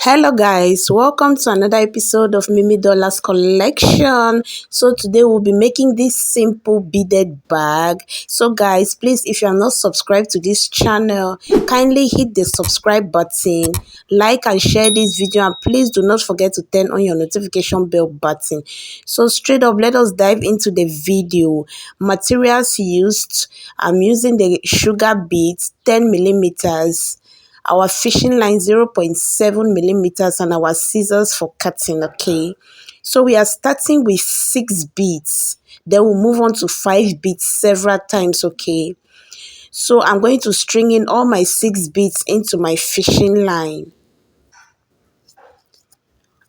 Hello guys, welcome to another episode of Mimi Dollars Collection. So today we'll be making this simple beaded bag. So guys, please, if you are not subscribed to this channel, kindly hit the subscribe button, like and share this video, and please do not forget to turn on your notification bell button. So straight up, let us dive into the video. Materials used: I'm using the sugar beads 10 millimeters, our fishing line 0.7 millimeters, and our scissors for cutting. Okay, so we are starting with 6 beads, then we'll move on to 5 beads several times. Okay, so I'm going to string in all my 6 beads into my fishing line.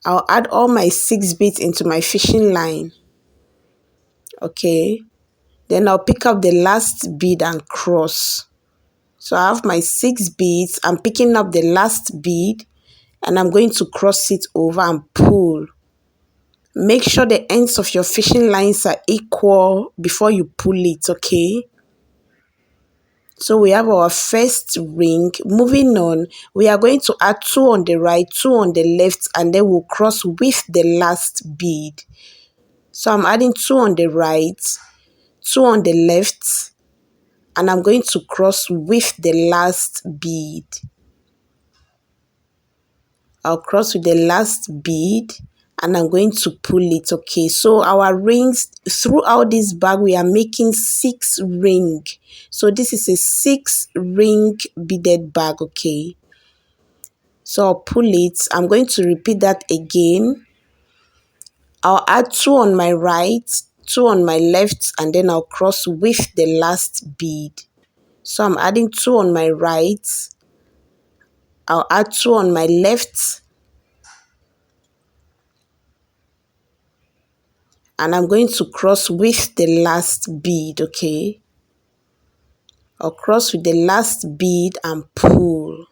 I'll add all my 6 beads into my fishing line. Okay, then I'll pick up the last bead and cross. So I have my 6 beads, I'm picking up the last bead, and I'm going to cross it over and pull. Make sure the ends of your fishing lines are equal before you pull it, okay? So we have our first ring. Moving on, we are going to add 2 on the right, 2 on the left, and then we'll cross with the last bead. So I'm adding 2 on the right, 2 on the left, and I'm going to cross with the last bead. I'll cross with the last bead and I'm going to pull it. Okay, so our rings throughout this bag, we are making 6 rings. So this is a 6 ring beaded bag. Okay, so I'll pull it. I'm going to repeat that again. I'll add 2 on my right, 2 on my left, and then I'll cross with the last bead. So I'm adding 2 on my right, I'll add 2 on my left, and I'm going to cross with the last bead. Okay, I'll cross with the last bead and pull.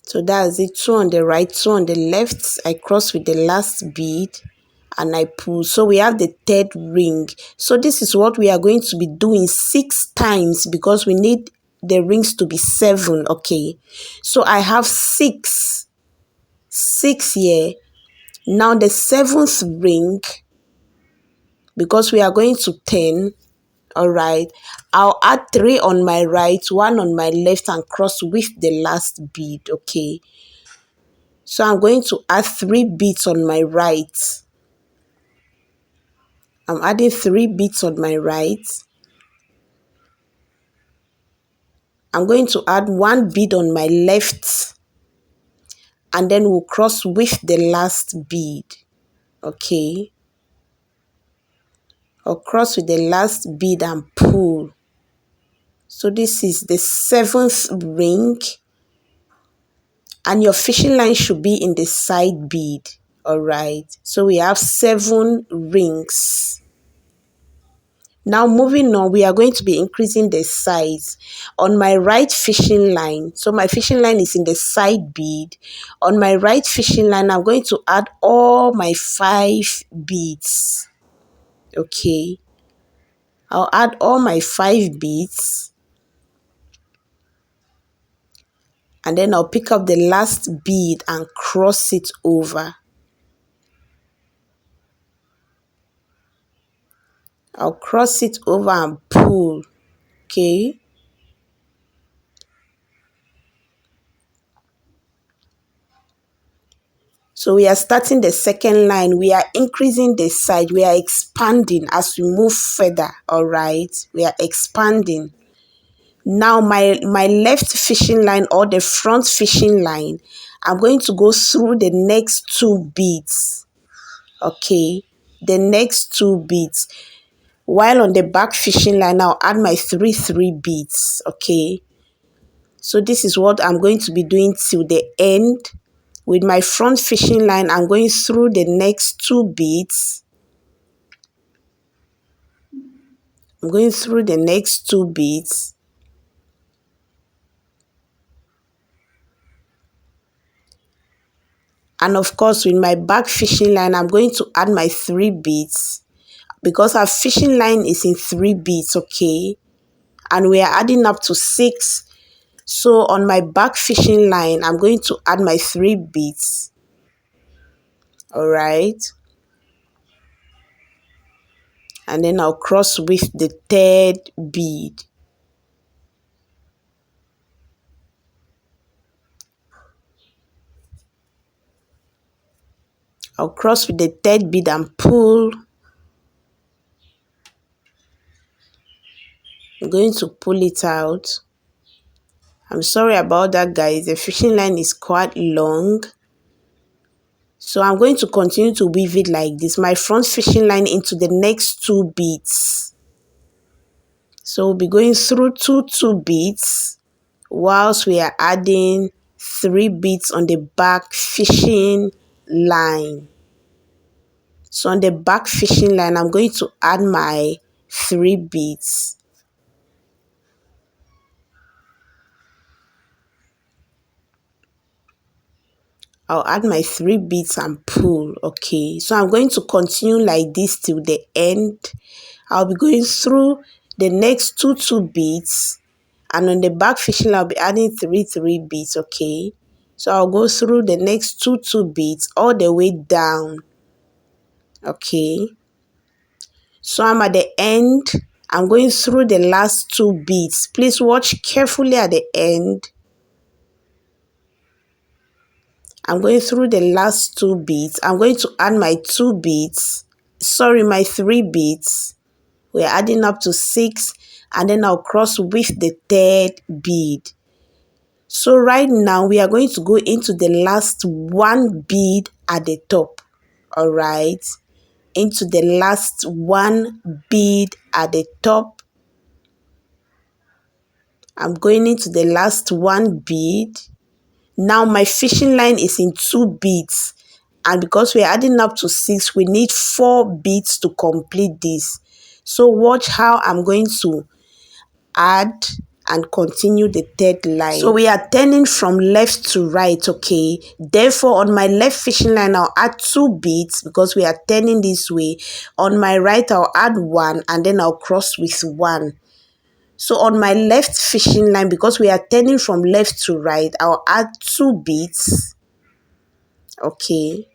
So that's it. 2 on the right, 2 on the left. I cross with the last bead and I pull. So we have the 3rd ring. So this is what we are going to be doing 6 times because we need the rings to be 7. Okay, so I have 6 here. Now the 7th ring, because we are going to 10, all right, I'll add 3 on my right, 1 on my left, and cross with the last bead. Okay, so I'm going to add 3 beads on my right. I'm adding 3 beads on my right. I'm going to add 1 bead on my left, and then we'll cross with the last bead. Okay, I'll cross with the last bead and pull. So this is the 7th ring, and your fishing line should be in the side bead. All right, so we have 7 rings. Now moving on, we are going to be increasing the size. On my right fishing line, so my fishing line is in the side bead. On my right fishing line, I'm going to add all my 5 beads. Okay, I'll add all my 5 beads, and then I'll pick up the last bead and cross it over. I'll cross it over and pull. Okay, so we are starting the 2nd line. We are increasing the size. We are expanding as we move further. All right, we are expanding. Now my left fishing line, or the front fishing line, I'm going to go through the next 2 beads. Okay, the next 2 beads. While on the back fishing line, I'll add my 3 beads. Okay, so this is what I'm going to be doing till the end. With my front fishing line, I'm going through the next 2 beads. I'm going through the next 2 beads. And of course, with my back fishing line, I'm going to add my 3 beads because our fishing line is in 3 beads. Okay, and we are adding up to 6. So on my back fishing line, I'm going to add my 3 beads. All right. And then I'll cross with the 3rd bead. I'll cross with the 3rd bead and pull. I'm going to pull it out. I'm sorry about that, guys. The fishing line is quite long. So I'm going to continue to weave it like this. My front fishing line into the next 2 beads. So we'll be going through 2 beads whilst we are adding 3 beads on the back fishing line. So on the back fishing line, I'm going to add my 3 beads. I'll add my 3 beads and pull. Okay, so I'm going to continue like this till the end. I'll be going through the next 2 beads, and on the back fishing I'll be adding 3 beads. Okay, so I'll go through the next 2 beads all the way down. Okay, so I'm at the end. I'm going through the last 2 beads. Please watch carefully at the end. I'm going through the last 2 beads. I'm going to add my 2 beads. Sorry, my 3 beads. We're adding up to 6, and then I'll cross with the 3rd bead. So right now we are going to go into the last 1 bead at the top. All right, into the last 1 bead at the top. I'm going into the last 1 bead. Now my fishing line is in 2 beads, and because we're adding up to 6, we need 4 beads to complete this. So watch how I'm going to add and continue the 3rd line. So we are turning from left to right. Okay, therefore on my left fishing line I'll add 2 beads because we are turning this way. On my right I'll add 1, and then I'll cross with 1. So on my left fishing line, because we are turning from left to right, I'll add 2 beads. Okay,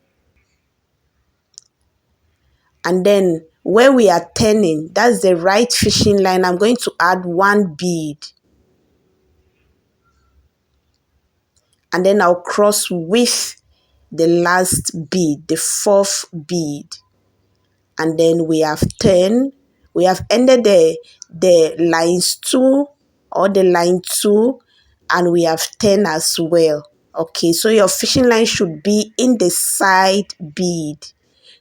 and then where we are turning, that's the right fishing line, I'm going to add 1 bead. And then I'll cross with the last bead, the 4th bead. And then we have turned. We have ended the lines 2 or the line 2, and we have turned as well. Okay, so your fishing line should be in the side bead.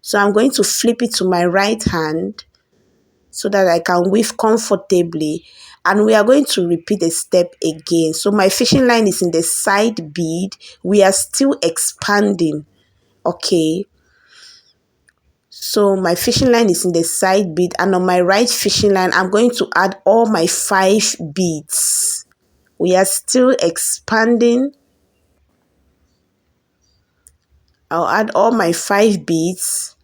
So I'm going to flip it to my right hand so that I can weave comfortably, and we are going to repeat the step again. So my fishing line is in the side bead. We are still expanding. Okay, so my fishing line is in the side bead, and on my right fishing line I'm going to add all my 5 beads. We are still expanding. I'll add all my 5 beads,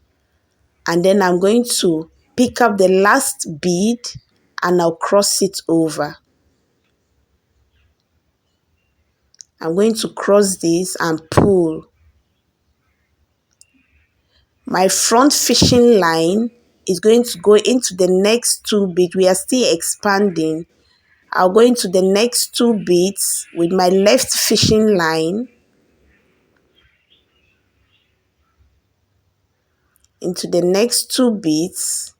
and then I'm going to pick up the last bead and I'll cross it over. I'm going to cross this and pull. My front fishing line is going to go into the next 2 beads. We are still expanding. I'll go into the next 2 beads with my left fishing line into the next 2 beads,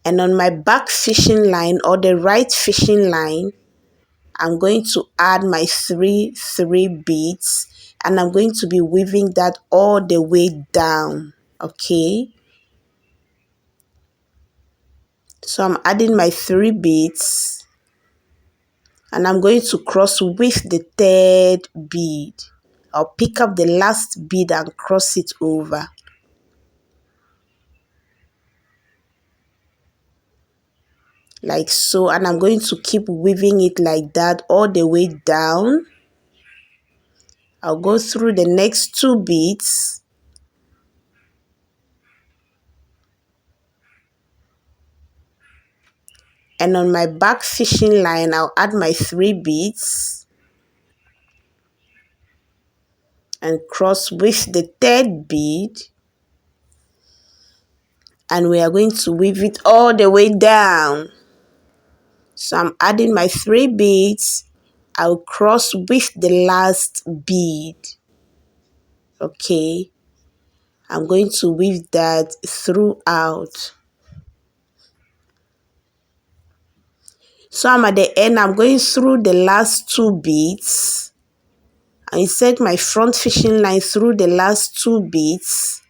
and on my back fishing line or the right fishing line I'm going to add my 3 beads, and I'm going to be weaving that all the way down. Okay, so I'm adding my 3 beads, and I'm going to cross with the 3rd bead. I'll pick up the last bead and cross it over. Like so, and I'm going to keep weaving it like that all the way down. I'll go through the next 2 beads, And on my back fishing line, I'll add my 3 beads and cross with the 3rd bead. And we are going to weave it all the way down. So I'm adding my 3 beads. I'll cross with the last bead. Okay. I'm going to weave that throughout. So I'm at the end. I'm going through the last 2 beads. I insert my front fishing line through the last 2 beads.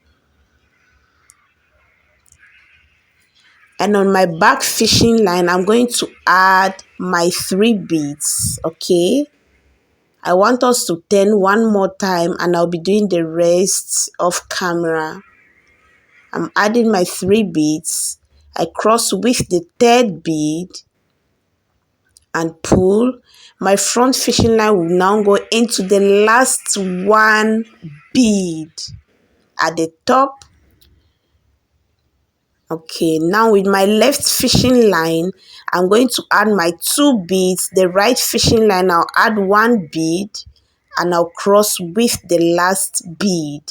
And on my back fishing line, I'm going to add my 3 beads. Okay. I want us to turn one more time and I'll be doing the rest off camera. I'm adding my 3 beads. I cross with the 3rd bead and pull. My front fishing line will now go into the last 1 bead at the top. Okay, now with my left fishing line, I'm going to add my 2 beads. The right fishing line, I'll add 1 bead and I'll cross with the last bead.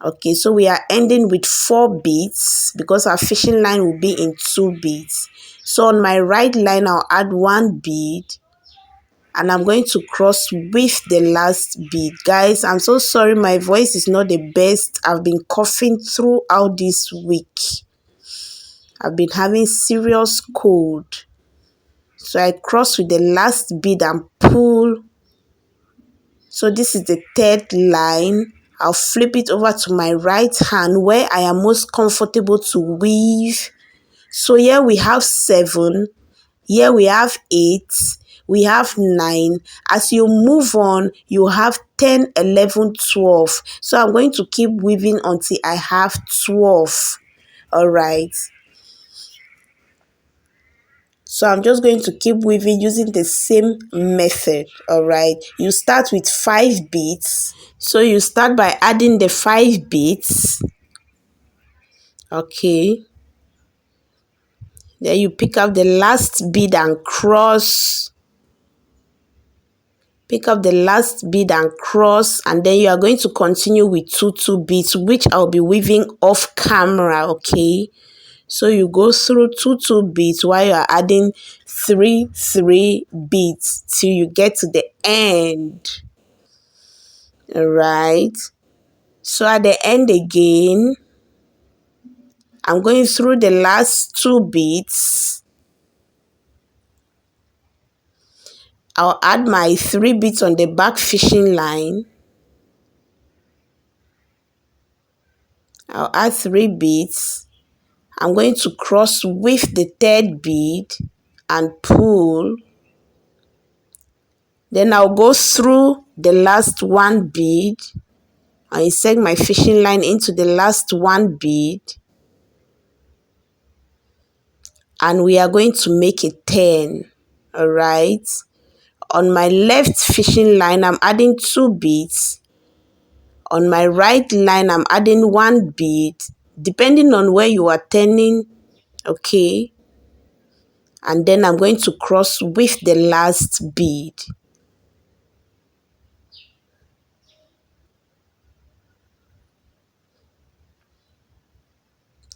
Okay, so we are ending with 4 beads because our fishing line will be in 2 beads. So on my right line, I'll add 1 bead and I'm going to cross with the last bead. Guys, I'm so sorry my voice is not the best. I've been coughing throughout this week. I've been having serious cold. So I cross with the last bead and pull. So this is the 3rd line. I'll flip it over to my right hand where I am most comfortable to weave. So here we have 7. Here we have 8. We have 9. As you move on, you have 10, 11, 12. So I'm going to keep weaving until I have 12. All right. So I'm just going to keep weaving using the same method. All right. You start with 5 beads. So you start by adding the 5 beads. Okay. Then you pick up the last bead and cross. Pick up the last bead and cross, and then you are going to continue with 2 beads, which I'll be weaving off camera. Okay. So you go through 2 beads while you are adding 3 beads till you get to the end. All right. So at the end again, I'm going through the last 2 beads. I'll add my 3 beads on the back fishing line. I'll add 3 beads. I'm going to cross with the 3rd bead and pull. Then I'll go through the last 1 bead. I insert my fishing line into the last 1 bead. And we are going to make a 10. All right. On my left fishing line, I'm adding 2 beads. On my right line, I'm adding 1 bead, depending on where you are turning. Okay. And then I'm going to cross with the last bead.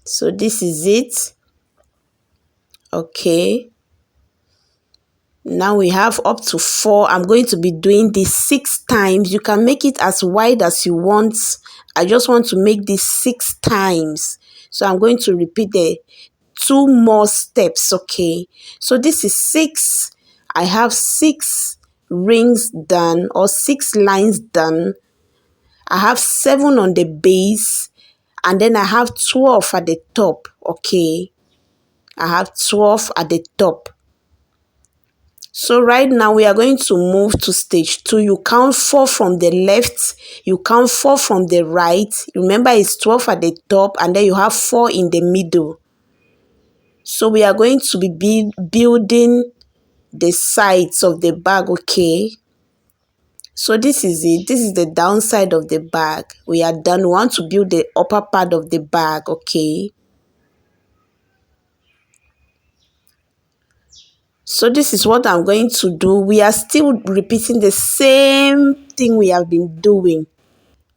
So this is it. Okay. Now we have up to 4. I'm going to be doing this 6 times. You can make it as wide as you want. I just want to make this 6 times. So I'm going to repeat the 2 more steps. Okay. So this is 6. I have 6 rings done or 6 lines done. I have 7 on the base. And then I have 12 at the top. Okay. I have 12 at the top. So right now we are going to move to stage 2. You count 4 from the left, you count 4 from the right. Remember it's 12 at the top and then you have 4 in the middle. So we are going to be building the sides of the bag, okay? So this is it. This is the downside of the bag. We are done. We want to build the upper part of the bag, okay? So this is what I'm going to do. We are still repeating the same thing we have been doing,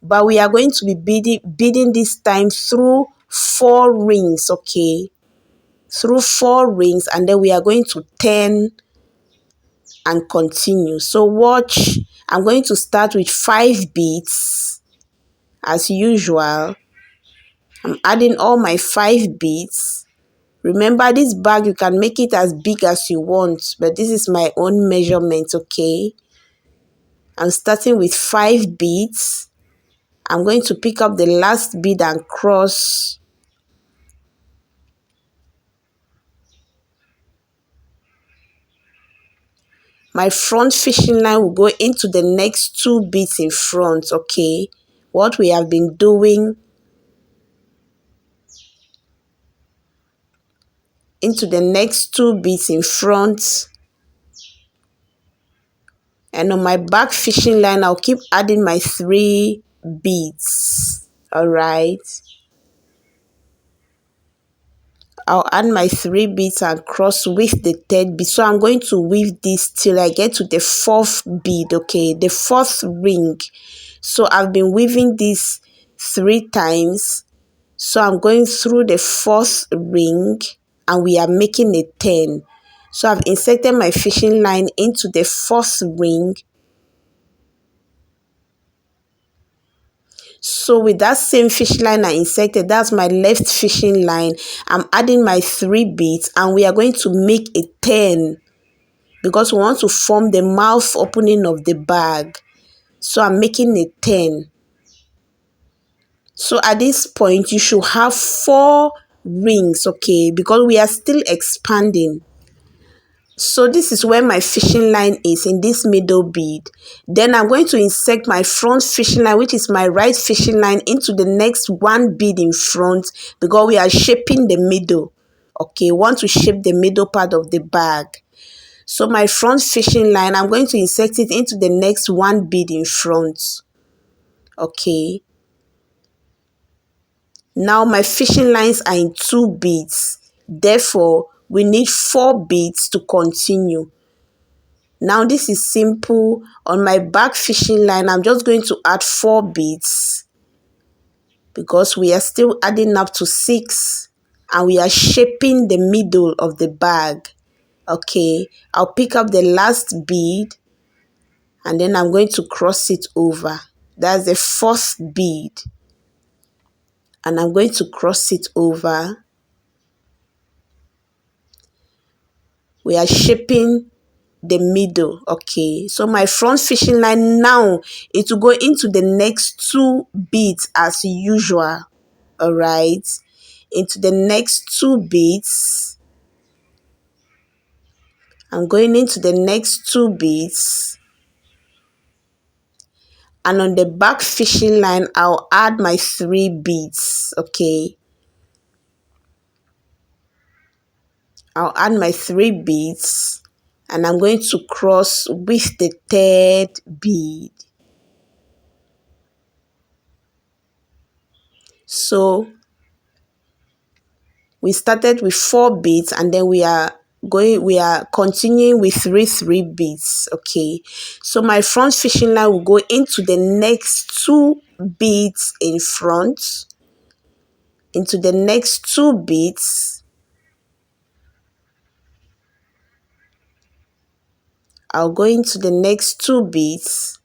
but we are going to be beading this time through 4 rings, okay? Through 4 rings, and then we are going to turn and continue. So watch. I'm going to start with 5 beads as usual. I'm adding all my 5 beads. Remember, this bag, you can make it as big as you want, but this is my own measurement, okay? I'm starting with 5 beads. I'm going to pick up the last bead and cross. My front fishing line will go into the next 2 beads in front, okay? What we have been doing, into the next 2 beads in front. And on my back fishing line, I'll keep adding my 3 beads, all right? I'll add my 3 beads and cross with the 3rd bead. So I'm going to weave this till I get to the 4th bead, okay? The 4th ring. So I've been weaving this 3 times. So I'm going through the 4th ring and we are making a 10. So I've inserted my fishing line into the 4th ring. So with that same fishing line I inserted, that's my left fishing line. I'm adding my 3 beads and we are going to make a 10 because we want to form the mouth opening of the bag. So I'm making a 10. So at this point, you should have 4 rings, okay, because we are still expanding. So this is where my fishing line is, in this middle bead. Then I'm going to insert my front fishing line, which is my right fishing line, into the next 1 bead in front because we are shaping the middle. Okay, want to shape the middle part of the bag. So my front fishing line, I'm going to insert it into the next 1 bead in front. Okay. Now my fishing lines are in 2 beads. Therefore, we need 4 beads to continue. Now this is simple. On my back fishing line, I'm just going to add 4 beads because we are still adding up to 6 and we are shaping the middle of the bag. Okay, I'll pick up the last bead and then I'm going to cross it over. That's the 4th bead. And I'm going to cross it over. We are shaping the middle, okay? So my front fishing line now, it will go into the next 2 beads as usual, all right? Into the next 2 beads. I'm going into the next 2 beads. And on the back fishing line, I'll add my 3 beads, okay? I'll add my 3 beads and I'm going to cross with the 3rd bead. So we started with 4 beads and then we are continuing with 3 beads, okay? So my front fishing line will go into the next 2 beads in front, into the next 2 beads. I'll go into the next 2 beads.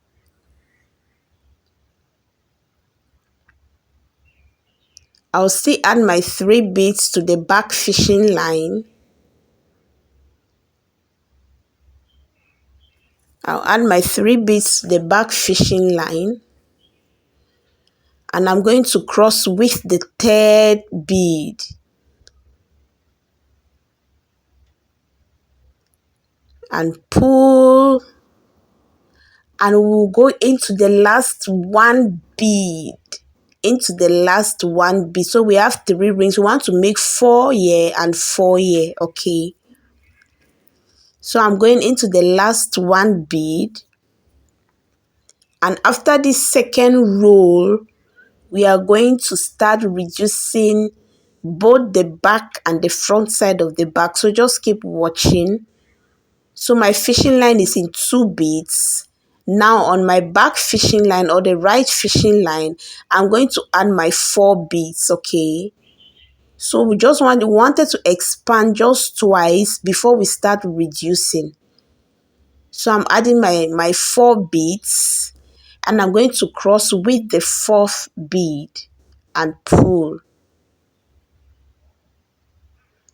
I'll still add my 3 beads to the back fishing line. I'll add my 3 beads to the back fishing line. And I'm going to cross with the 3rd bead. And pull. And we'll go into the last 1 bead. Into the last 1 bead. So we have 3 rings. We want to make 4 here and 4 here, okay? So I'm going into the last 1 bead. And after this second roll, we are going to start reducing both the back and the front side of the bag. So just keep watching. So my fishing line is in 2 beads. Now on my back fishing line or the right fishing line, I'm going to add my 4 beads, okay? So we just wanted to expand just twice before we start reducing. So I'm adding my 4 beads and I'm going to cross with the 4th bead and pull.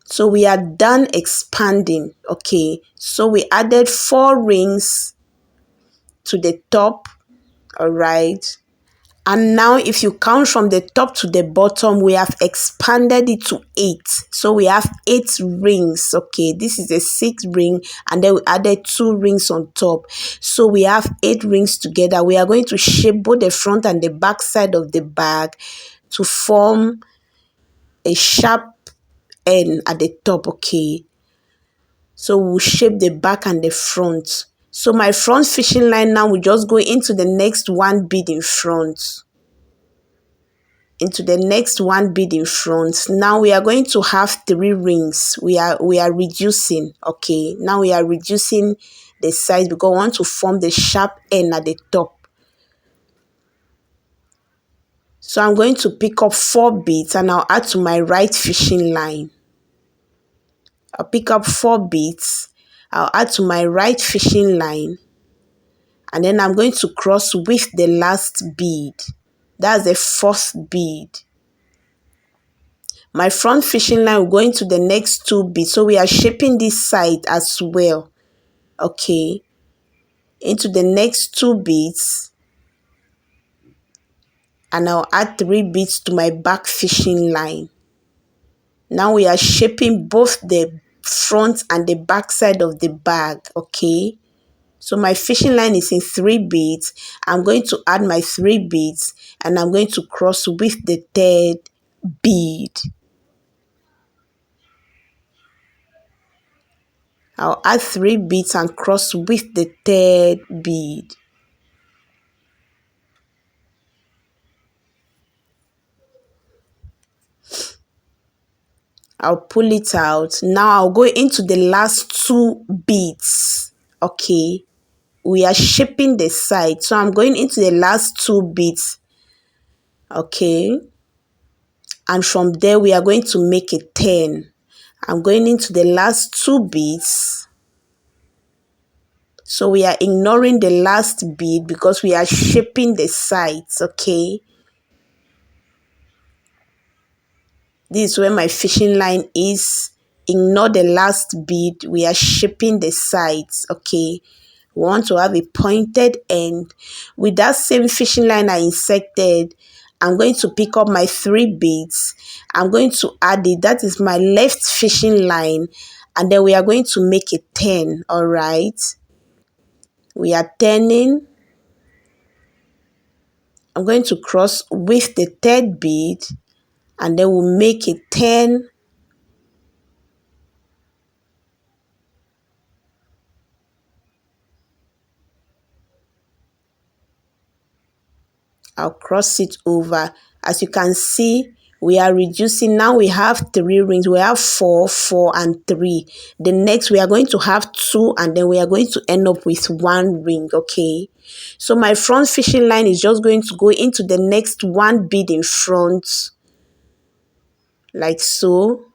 So we are done expanding, okay? So we added 4 rings to the top, all right? And now if you count from the top to the bottom, we have expanded it to 8. So we have 8 rings, okay? This is a 6th ring and then we added 2 rings on top. So we have 8 rings together. We are going to shape both the front and the back side of the bag to form a sharp end at the top, okay? So we'll shape the back and the front. So my front fishing line now will just go into the next 1 bead in front. Into the next 1 bead in front. Now we are going to have 3 rings. We are reducing, okay? Now we are reducing the size because we want to form the sharp end at the top. So I'm going to pick up 4 beads and I'll add to my right fishing line. I'll pick up 4 beads. I'll add to my right fishing line. And then I'm going to cross with the last bead. That's the 4th bead. My front fishing line will go into the next 2 beads. So we are shaping this side as well. Okay. Into the next 2 beads. And I'll add 3 beads to my back fishing line. Now we are shaping both the front and the back side of the bag. Okay. So my fishing line is in 3 beads. I'm going to add my 3 beads and I'm going to cross with the 3rd bead. I'll add 3 beads and cross with the 3rd bead. I'll pull it out. Now I'll go into the last 2 beads. Okay. We are shaping the side. So I'm going into the last 2 beads. Okay. And from there we are going to make a 10. I'm going into the last 2 beads. So we are ignoring the last bead because we are shaping the sides, okay? This is where my fishing line is. Ignore the last bead. We are shaping the sides, okay? We want to have a pointed end. With that same fishing line I inserted, I'm going to pick up my 3 beads. I'm going to add it. That is my left fishing line. And then we are going to make a 10, all right? We are turning. I'm going to cross with the 3rd bead and then we'll make a 10. I'll cross it over. As you can see, we are reducing. Now we have 3 rings. We have 4, 4, and 3. The next we are going to have 2 and then we are going to end up with 1 ring, okay? So my front fishing line is just going to go into the next 1 bead in front, like so.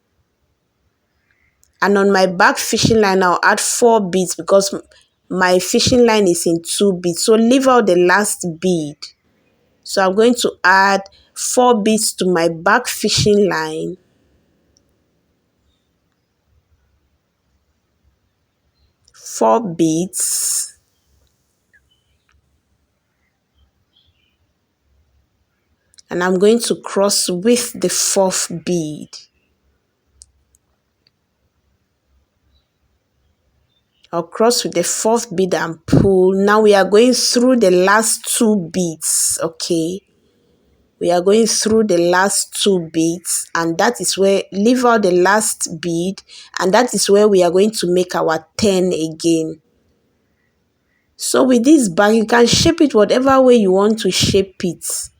And on my back fishing line, I'll add 4 beads because my fishing line is in 2 beads. So leave out the last bead. So I'm going to add 4 beads to my back fishing line. 4 beads. And I'm going to cross with the 4th bead. I'll cross with the 4th bead and pull. Now we are going through the last 2 beads, okay? We are going through the last 2 beads and that is where, leave out the last bead and that is where we are going to make our 10 again. So with this bag, you can shape it whatever way you want to shape it,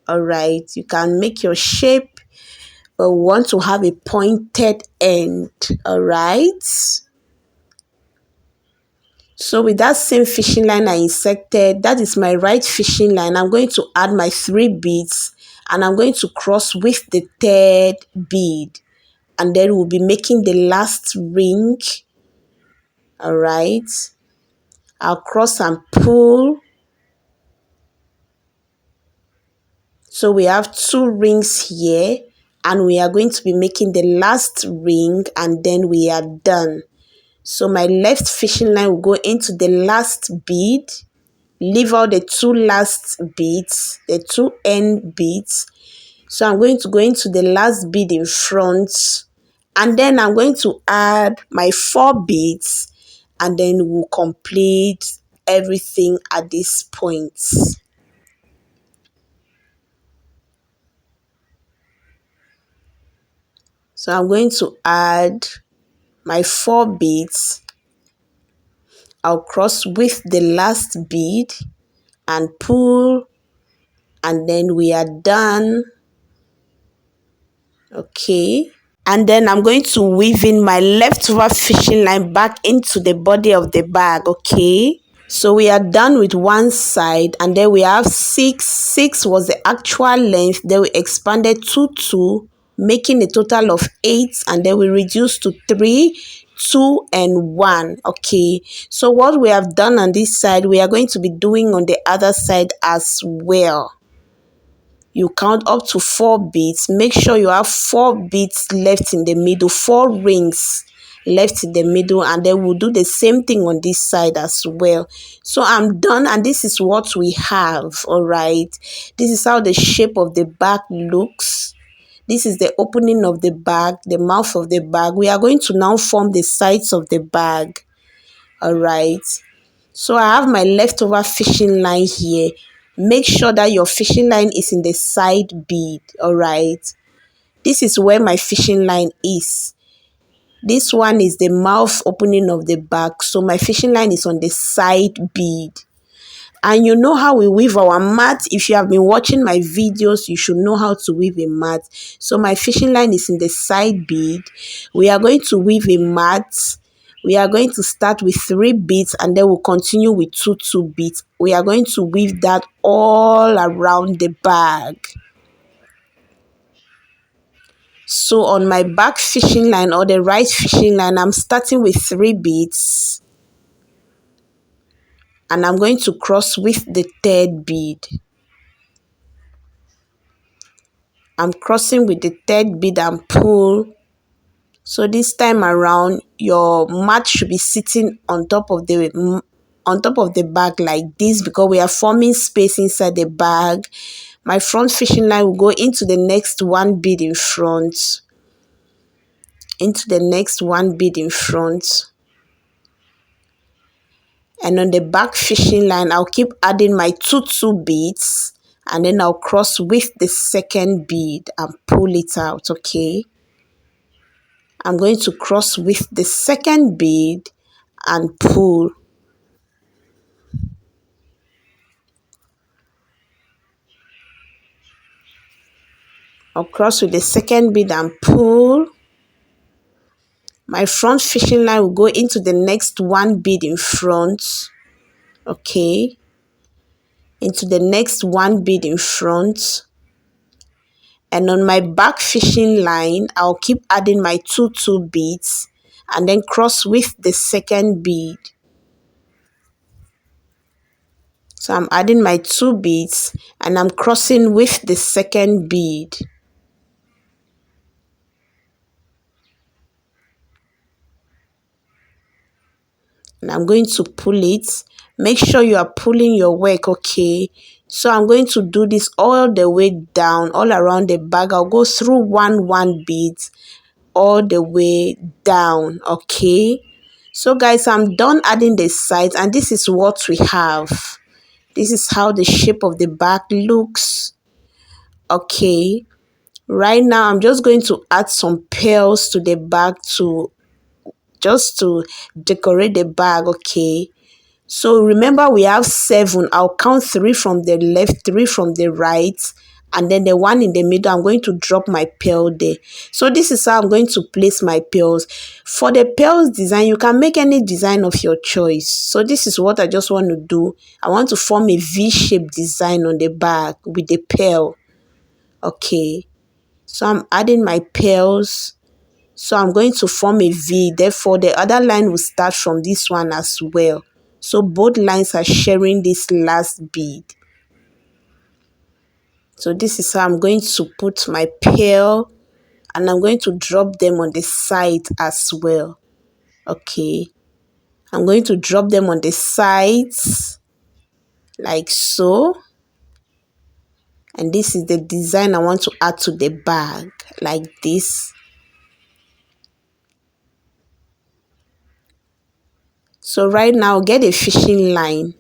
all right? You can make your shape, but we want to have a pointed end, all right? So with that same fishing line I inserted, that is my right fishing line, I'm going to add my 3 beads and I'm going to cross with the third bead, and then we'll be making the last ring. All right, I'll cross and pull. So we have 2 rings here, and we are going to be making the last ring, and then we are done. So my left fishing line will go into the last bead, leave out the 2 last beads, the 2 end beads. So I'm going to go into the last bead in front, and then I'm going to add my 4 beads, and then we'll complete everything at this point. So I'm going to add my 4 beads. I'll cross with the last bead and pull, and then we are done. Okay, and then I'm going to weave in my leftover fishing line back into the body of the bag. Okay, so we are done with one side, and then we have 6 was the actual length, then we expanded to 2, making a total of 8, and then we reduced to 3, 2 and 1. Okay, so what we have done on this side, we are going to be doing on the other side as well. You count up to 4 beads. Make sure you have 4 beads left in the middle, 4 rings left in the middle, and then we'll do the same thing on this side as well. So I'm done, and this is what we have. All right, this is how the shape of the bag looks. This is the opening of the bag, the mouth of the bag. We are going to now form the sides of the bag. All right, so I have my leftover fishing line here. Make sure that your fishing line is in the side bead. All right, this is where my fishing line is. This one is the mouth opening of the bag, so my fishing line is on the side bead. And you know how we weave our mat. If you have been watching my videos, you should know how to weave a mat. So my fishing line is in the side bead. We are going to weave a mat. We are going to start with 3 beads, and then we'll continue with 2 beads. We are going to weave that all around the bag. So on my back fishing line, or the right fishing line, I'm starting with 3 beads, and I'm going to cross with the 3rd bead. I'm crossing with the 3rd bead and pull. So this time around, your mat should be sitting on top of the bag like this, because we are forming space inside the bag. My front fishing line will go into the next 1 bead in front, into the next 1 bead in front. And on the back fishing line, I'll keep adding my 2 beads, and then I'll cross with the 2nd bead and pull it out. Okay, I'm going to cross with the 2nd bead and pull. I'll cross with the 2nd bead and pull. My front fishing line will go into the next 1 bead in front. Okay, into the next 1 bead in front. And on my back fishing line, I'll keep adding my 2 beads and then cross with the 2nd bead. So I'm adding my 2 beads and I'm crossing with the 2nd bead. And I'm going to pull it. Make sure you are pulling your work, okay? So I'm going to do this all the way down, all around the bag. I'll go through 1 bead all the way down, okay? So guys, I'm done adding the sides, and this is what we have. This is how the shape of the bag looks. Okay, right now I'm just going to add some pearls to the bag just to decorate the bag. Okay, so remember we have 7. I'll count 3 from the left, 3 from the right, and then the one in the middle, I'm going to drop my pearl there. So this is how I'm going to place my pearls. For the pearls design, you can make any design of your choice. So this is what I just want to do. I want to form a V-shaped design on the back with the pearl. Okay, so I'm adding my pearls. So I'm going to form a V. Therefore, the other line will start from this one as well. So both lines are sharing this last bead. So this is how I'm going to put my pearl, and I'm going to drop them on the side as well. Okay, I'm going to drop them on the sides like so. And this is the design I want to add to the bag, like this. So right now, get a fishing line,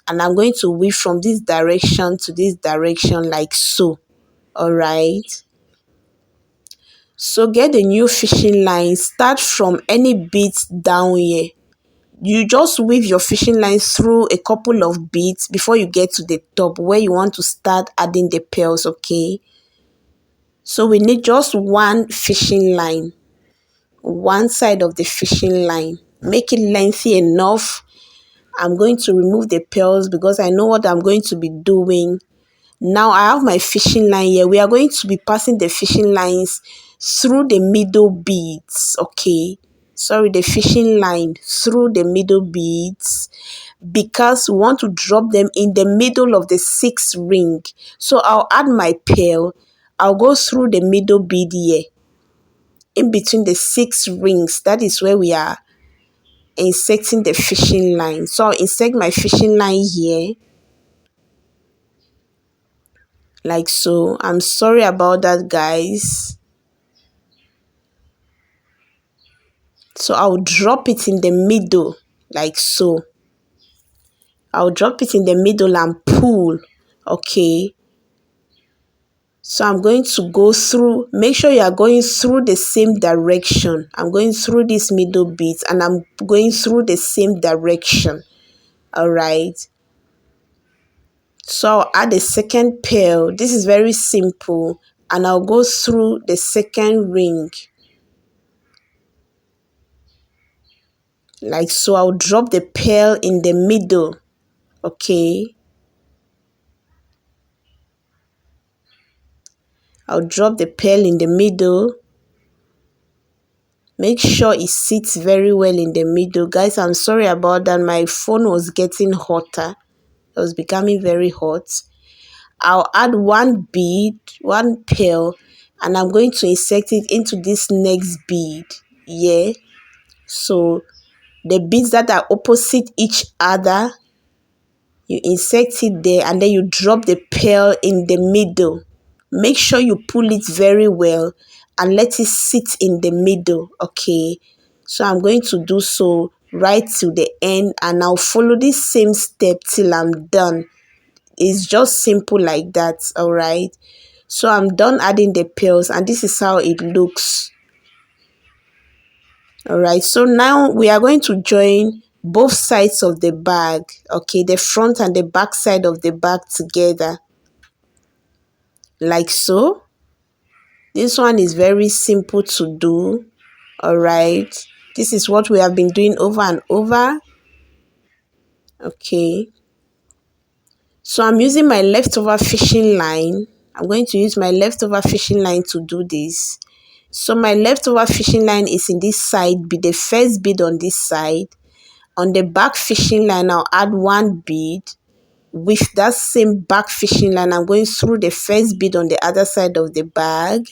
and I'm going to weave from this direction to this direction like so. All right. So get a new fishing line. Start from any beads down here. You just weave your fishing line through a couple of beads before you get to the top where you want to start adding the pearls. Okay. So we need just one fishing line, one side of the fishing line. Make it lengthy enough. I'm going to remove the pearls because I know what I'm going to be doing. Now I have my fishing line here. We are going to be passing the fishing lines through the middle beads. Okay. Sorry, the fishing line through the middle beads, because we want to drop them in the middle of the sixth ring. So I'll add my pearl. I'll go through the middle bead here, in between the six rings. That is where we are inserting the fishing line. So I'll insert my fishing line here like so. I'm sorry about that, guys. So I'll drop it in the middle like so. I'll drop it in the middle and pull. Okay. So I'm going to go through. Make sure you are going through the same direction. I'm going through this middle beat and I'm going through the same direction. All right. So I'll add a second pearl. This is very simple. And I'll go through the second ring. Like so. I'll drop the pearl in the middle. Okay. I'll drop the pearl in the middle. Make sure it sits very well in the middle. Guys, I'm sorry about that. My phone was getting hotter. It was becoming very hot. I'll add one bead, one pearl, and I'm going to insert it into this next bead. Yeah. So the beads that are opposite each other, you insert it there and then you drop the pearl in the middle. Make sure you pull it very well and let it sit in the middle. Okay. So I'm going to do so right to the end, and I'll follow this same step till I'm done. It's just simple like that. All right. So I'm done adding the pearls and this is how it looks. All right. So now we are going to join both sides of the bag. Okay. The front and the back side of the bag together. Like so. This one is very simple to do. All right. This is what we have been doing over and over. Okay. So I'm using my leftover fishing line. I'm going to use my leftover fishing line to do this. So my leftover fishing line is in this side bead, the first bead on this side. On the back fishing line, I'll add one bead. With that same back fishing line, I'm going through the first bead on the other side of the bag.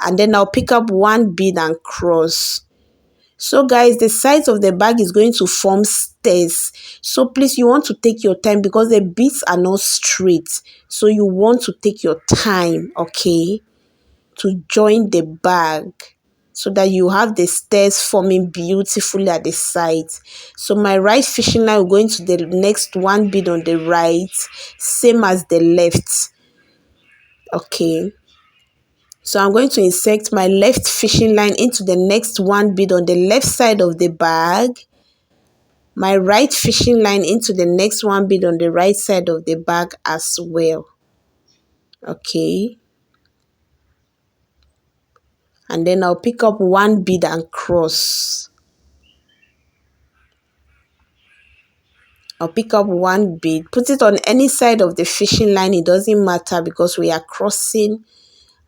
And then I'll pick up one bead and cross. So guys, the sides of the bag is going to form stairs. So please, you want to take your time because the beads are not straight. So you want to take your time, okay, to join the bag so that you have the stairs forming beautifully at the sides. So my right fishing line will go into the next one bead on the right, same as the left. Okay. So I'm going to insert my left fishing line into the next one bead on the left side of the bag. My right fishing line into the next one bead on the right side of the bag as well. Okay, and then I'll pick up one bead and cross. I'll pick up one bead, put it on any side of the fishing line, it doesn't matter because we are crossing,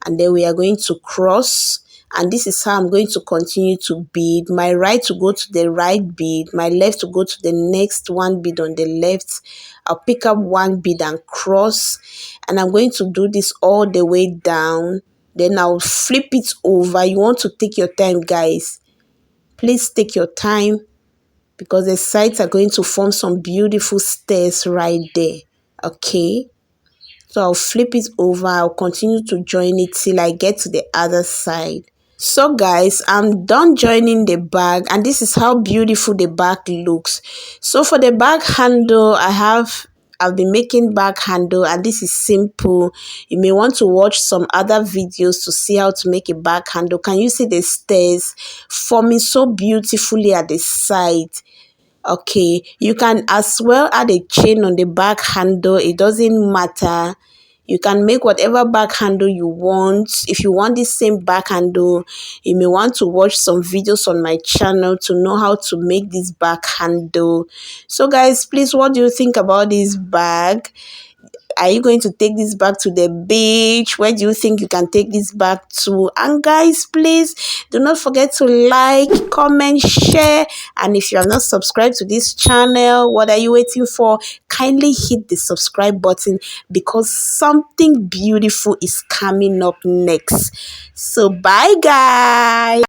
and then we are going to cross, and this is how I'm going to continue to bead. My right to go to the right bead, my left to go to the next one bead on the left. I'll pick up one bead and cross, and I'm going to do this all the way down. Then I'll flip it over. You want to take your time, guys. Please take your time because the sides are going to form some beautiful stairs right there. Okay, so I'll flip it over. I'll continue to join it till I get to the other side. So guys, I'm done joining the bag, and this is how beautiful the bag looks. So for the bag handle, I've been making bag handle, and this is simple. You may want to watch some other videos to see how to make a bag handle. Can you see the stairs forming so beautifully at the side? Okay, you can as well add a chain on the back handle. It doesn't matter. You can make whatever back handle you want. If you want the same back handle, you may want to watch some videos on my channel to know how to make this back handle. So guys, please, what do you think about this bag? Are you going to take this back to the beach? Where do you think you can take this back to? And guys, please do not forget to like, comment, share. And if you are not subscribed to this channel, what are you waiting for? Kindly hit the subscribe button because something beautiful is coming up next. So bye guys.